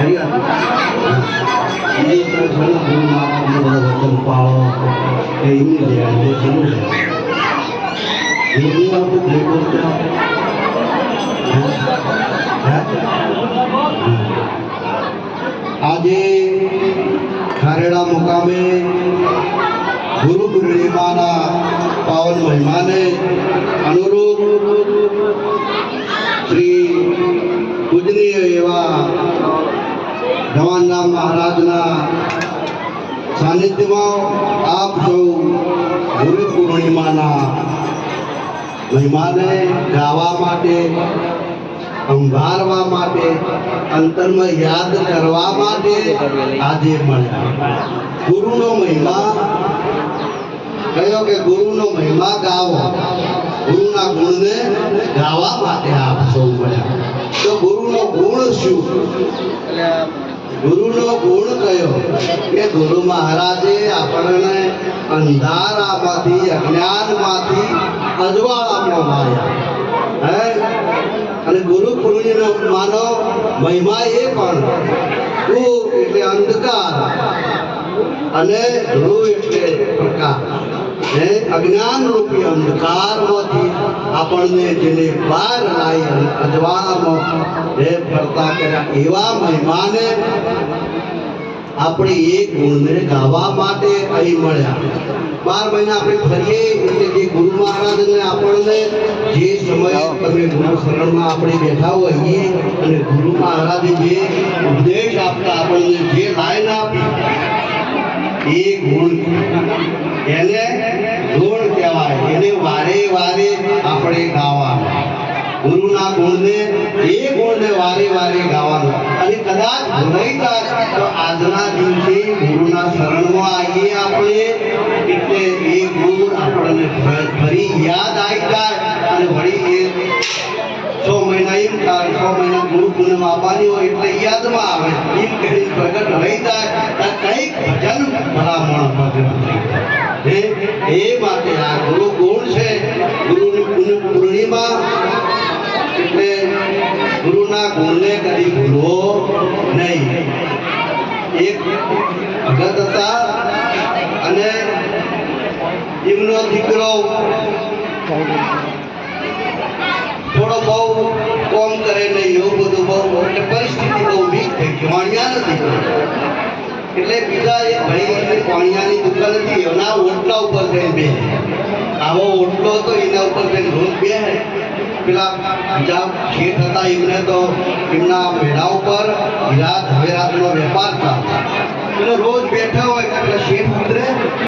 ये तो गुरु महाराज ने बड़ा वचन पालो कि इन्हीं ले आए जरूर है ये आप देखो क्या आज खारेड़ा मुकामे गुरु पूर्णिमाना पावन महिमाने अनुरूप श्री पूजनीय एवा जवानराम महाराजना सानिध्यमां आप सौ गुरु पूर्णिमाना महिमाने गावा माटे संभाळवा माटे अंतરમાં યાદ કરવા માટે આજે મળ્યા ગુરુનો મહિમા કયો કે ગુરુનો મહિમા ગાવો ગુરુના ગુણને ગાવા માટે આપ સૌ મળ્યા તો ગુરુનો ગુણ શું ગુરુનો ગુણ કયો કે ગુરુ મહારાજે આપણને અંધારામાંથી અજ્ઞાનમાંથી અજવાળામાં માર્યા હે અને ગુરુ પૂર્ણિમાનો મહિમા એ પણ ગુરુ એટલે અંધકાર અને ધ્રુવ એટલે પ્રકાશ હે અજ્ઞાન રૂપી અંધકારમાંથી આપણને જેને બહાર લાવી અજવાળામાં હે ફરતા કર્યા એવા મહિમાને આપણે એ ગુણને ગાવા માટે અહીં મળ્યા 12 મહિના આપણે ફરીએ એટલે જે ગુરુ મહારાજને આપણને જે સમય તમે ગુરુ શરણમાં આપણે બેઠા હોઈએ અને ગુરુ મહારાજે જે ઉપદેશ આપતા આપણને જે લાઈન આપી એ ગુણ એને ગુણ કહેવાય એને વારે વારે આપણે ગાવાના ગુરુના ગુણને એ ગુણને વારે વારે ગાવાનો અને કદાચ ભૂલાઈ જાય તો આજના દિવસે ગુરુના શરણમાં આવીએ આપણે એટલે એ ગુણ આપણને ફરી યાદ આવી જાય અને વળી એ 6 મહિના એમ થાય 6 મહિના ગુરુ પૂનમ આપવાની હોય એટલે યાદમાં આવે એમ કરી પ્રગટ રહી જાય કંઈક ભજન ભલામણ ભજન એ માટે આ ગુરુ ગુણ છે ગુરુની પૂર્ણિમા એટલે ગુરુના ગુણને કદી ભૂલવો નહીં એક ભગત હતા અને એમનો દીકરો થોડો બહુ કોમ કરે નહીં એવું બધું બહુ એટલે પરિસ્થિતિ બહુ વીક થઈ ગઈ વાણિયા નથી એટલે બીજા એક ભાઈ વાણિયાની દુકાન હતી એના ઓટલા ઉપર જઈને બે આવો ઓટલો હતો એના ઉપર જઈને રોજ બે પેલા બીજા શેઠ હતા એમને તો એમના મેળા ઉપર હીરા ઝવેરાતનો વેપાર હતા એટલે રોજ બેઠા